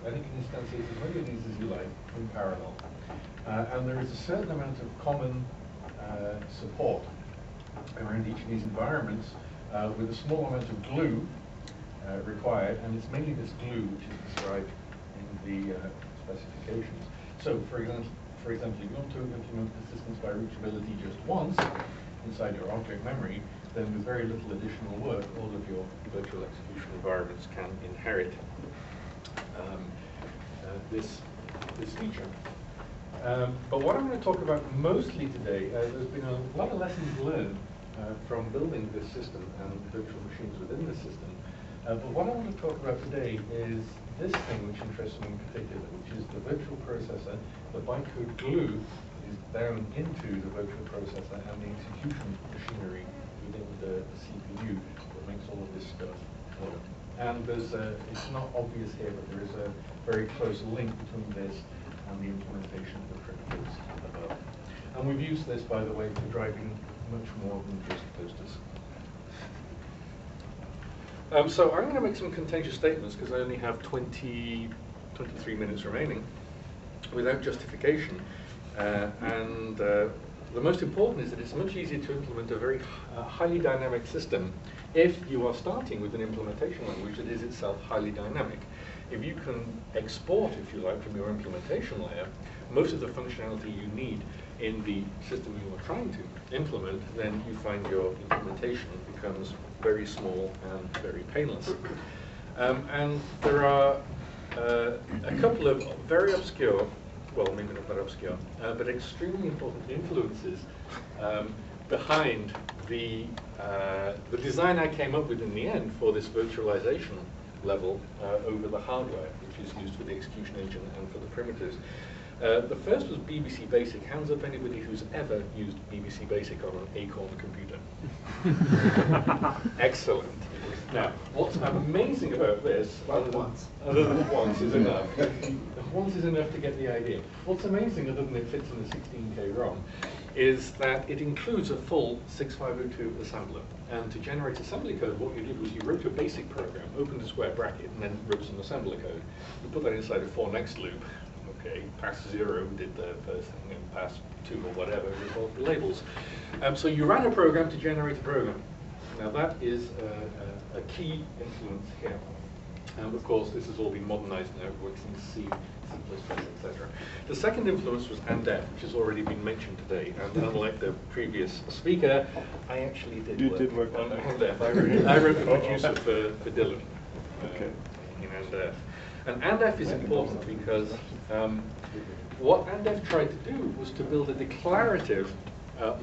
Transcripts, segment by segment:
and it can instantiate as many of these as you like in parallel. And there is a certain amount of common support around each of these environments with a small amount of glue required, and it's mainly this glue which is described in the specifications. So, for example, if you want to implement persistence by reachability just once inside your object memory, then with very little additional work, all of your virtual execution environments can inherit this feature. But what I'm going to talk about mostly today, there's been a lot of lessons learned from building this system and virtual machines within the system. But what I want to talk about today is this thing which interests me in particular, which is the virtual processor. The bytecode glue is down into the virtual processor and the execution machinery within the CPU that makes all of this stuff work. And there's it's not obvious here, but there is a very close link between this and the implementation of the primitives above. And we've used this, by the way, for driving much more than just posters. So I'm going to make some contentious statements because I only have 23 minutes remaining without justification. And the most important is that it's much easier to implement a very highly dynamic system if you are starting with an implementation language that is itself highly dynamic. If you can export, if you like, from your implementation layer most of the functionality you need in the system you are trying to implement, then you find your implementation becomes very small and very painless. And there are a couple of very obscure, well, maybe not that obscure, but extremely important influences behind the design I came up with in the end for this virtualization level over the hardware, which is used for the execution engine and for the primitives. The first was BBC Basic. Hands up anybody who's ever used BBC Basic on an Acorn computer. Excellent. Now, what's amazing about this, other than once is enough. Once is enough to get the idea. What's amazing, other than it fits in a 16K ROM, is that it includes a full 6502 assembler. And to generate assembly code, what you did was you wrote a basic program, opened a square bracket, and then wrote some assembly code. You put that inside a for next loop. Okay, pass 0 did the first thing, and pass 2 or whatever resolved the labels. So you ran a program to generate a program. Now that is a key influence here. And of course, this has all been modernized now, it works in C, C++, etc. The second influence was ANDEF, which has already been mentioned today. And unlike the previous speaker, I actually did work on ANDEF. I wrote the producer for Dylan in ANDEF. And ANDEF is important because what ANDEF tried to do was to build a declarative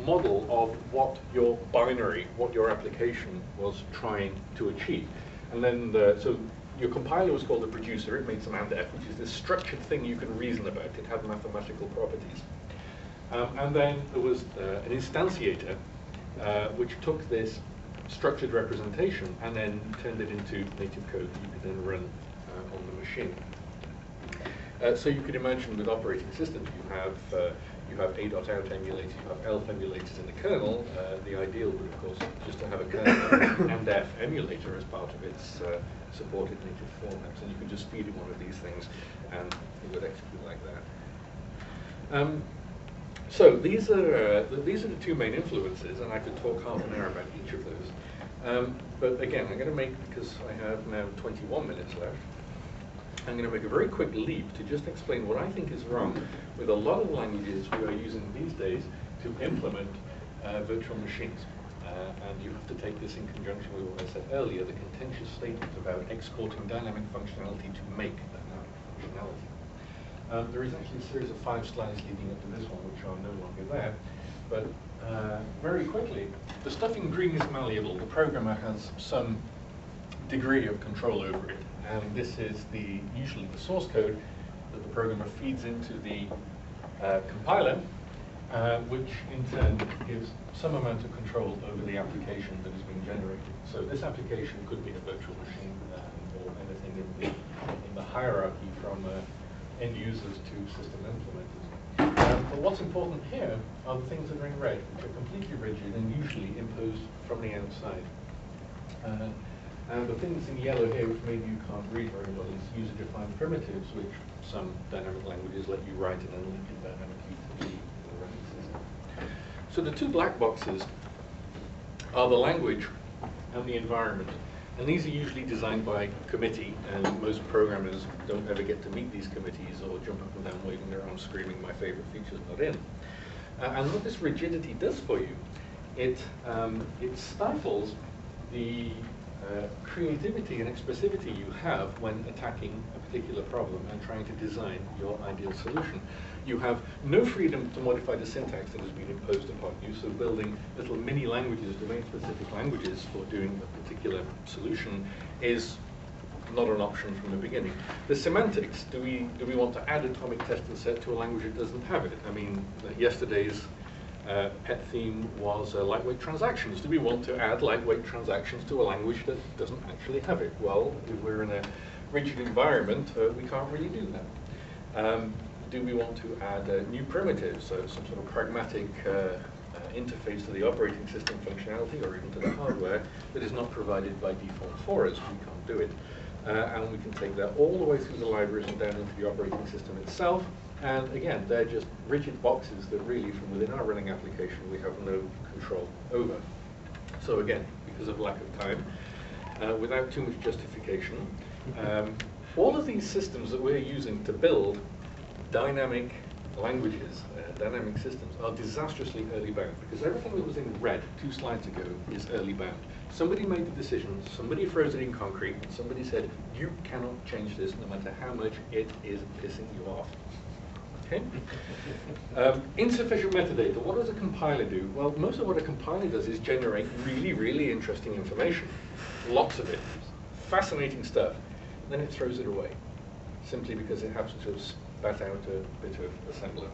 model of what your binary, what your application was trying to achieve. And then, so your compiler was called a producer. It made some ANDEF, which is this structured thing you can reason about. It had mathematical properties. And then there was an instantiator, which took this structured representation and then turned it into native code that you could then run on the machine. So you could imagine with operating systems, you have A.out emulators, you have ELF emulators in the kernel. The ideal would, of course, just to have a kernel ANDEF emulator as part of its supported native formats, and you could just feed it one of these things, and it would execute like that. So these are the two main influences, and I could talk half an hour about each of those. But again, I'm going to make, because I have now 21 minutes left, I'm going to make a very quick leap to just explain what I think is wrong with a lot of languages we are using these days to implement virtual machines. And you have to take this in conjunction with what I said earlier, the contentious statement about exporting dynamic functionality to make dynamic functionality. There is actually a series of 5 slides leading up to this one, which are no longer there. But very quickly, the stuff in green is malleable. The programmer has some degree of control over it. And this is usually the source code that the programmer feeds into the compiler, which in turn gives some amount of control over the application that is being generated. So this application could be a virtual machine or anything in the hierarchy from end users to system implementers. But what's important here are the things that are in red, which are completely rigid and usually imposed from the outside. And the things in yellow here, which maybe you can't read very well, is user-defined primitives, which some dynamic languages let you write in a limited dynamically to the running system. So the two black boxes are the language and the environment. And these are usually designed by committee, and most programmers don't ever get to meet these committees or jump up and down waving their arms screaming, my favorite feature's not in. And what this rigidity does for you, it stifles the creativity and expressivity you have when attacking a particular problem and trying to design your ideal solution. You have no freedom to modify the syntax that has been imposed upon you, so building little mini languages, domain-specific languages for doing a particular solution is not an option from the beginning. The semantics, do we want to add atomic testing set to a language that doesn't have it? I mean, yesterday's pet theme was lightweight transactions. Do we want to add lightweight transactions to a language that doesn't actually have it? Well, if we're in a rigid environment, we can't really do that. Do we want to add new primitives, some sort of pragmatic interface to the operating system functionality or even to the hardware that is not provided by default for us? We can't do it. And we can take that all the way through the libraries and down into the operating system itself. And again, they're just rigid boxes that really, from within our running application, we have no control over. So again, because of lack of time, without too much justification, all of these systems that we're using to build dynamic languages, dynamic systems, are disastrously early bound, because everything that was in red 2 slides ago is early bound. Somebody made the decision, somebody froze it in concrete, and somebody said, you cannot change this no matter how much it is pissing you off. Okay? Insufficient metadata. What does a compiler do? Well, most of what a compiler does is generate really, really interesting information. Lots of it. Fascinating stuff. Then it throws it away, simply because it happens to have spat out a bit of assembler.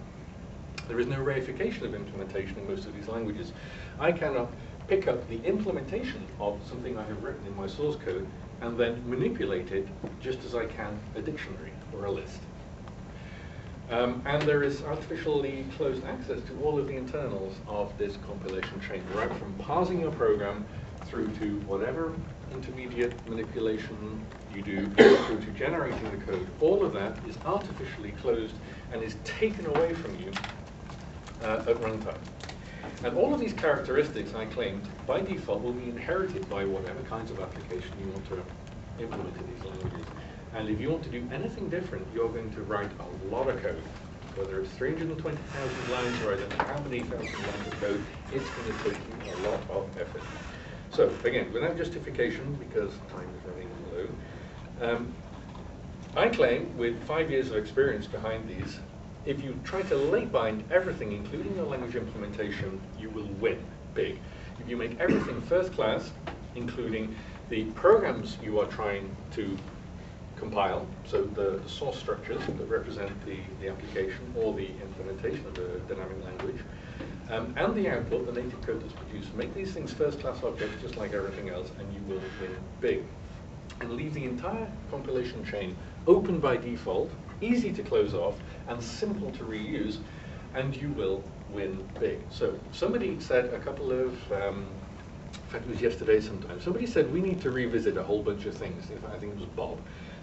There is no reification of implementation in most of these languages. I cannot pick up the implementation of something I have written in my source code and then manipulate it just as I can a dictionary or a list. And there is artificially closed access to all of the internals of this compilation chain, right from parsing your program through to whatever intermediate manipulation you do, through to generating the code. All of that is artificially closed and is taken away from you at runtime. And all of these characteristics, I claimed, by default will be inherited by whatever kinds of application you want to implement in these languages. And if you want to do anything different, you're going to write a lot of code. Whether it's 320,000 lines or I don't know how many thousand lines of code, it's going to take you a lot of effort. So again, without justification, because time is running low, I claim, with 5 years of experience behind these, if you try to late bind everything, including your language implementation, you will win big. If you make everything first class, including the programs you are trying to compile, so the source structures that represent the application or the implementation of the dynamic language, and the output, the native code that's produced. Make these things first-class objects just like everything else, and you will win big. And leave the entire compilation chain open by default, easy to close off, and simple to reuse, and you will win big. So somebody said a couple of, in fact it was yesterday sometime, somebody said we need to revisit a whole bunch of things. In fact, I think it was Bob.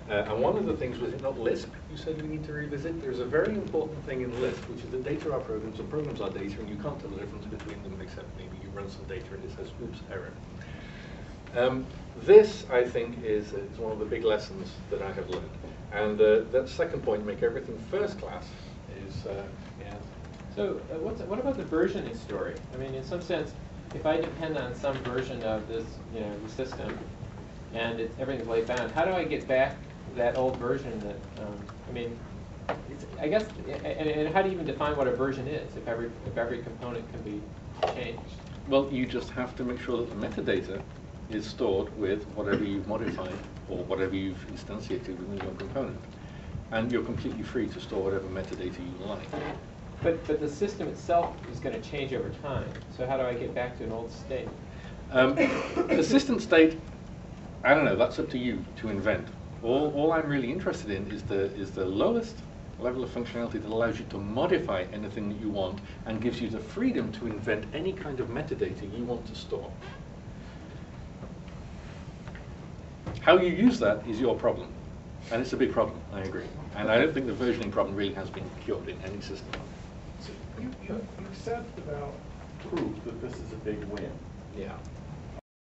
And one of the things, was it not Lisp you said we need to revisit? There's a very important thing in Lisp, which is that data are programs and programs are data, and you can't tell the difference between them except maybe you run some data and it says, oops, error. This, I think, is one of the big lessons that I have learned. And that second point, make everything first class, is, yeah. So what about the versioning story? I mean, in some sense, if I depend on some version of this, the system, and everything's laid bound, how do I get back that old version that, I mean, I guess, and how do you even define what a version is if every component can be changed? Well, you just have to make sure that the metadata is stored with whatever you've modified or whatever you've instantiated within your component. And you're completely free to store whatever metadata you like. But the system itself is going to change over time. So how do I get back to an old state? Persistent state, I don't know, that's up to you to invent. All I'm really interested in is the lowest level of functionality that allows you to modify anything that you want and gives you the freedom to invent any kind of metadata you want to store. How you use that is your problem. And it's a big problem, I agree. And I don't think the versioning problem really has been cured in any system. So you said about proof that this is a big win. Yeah.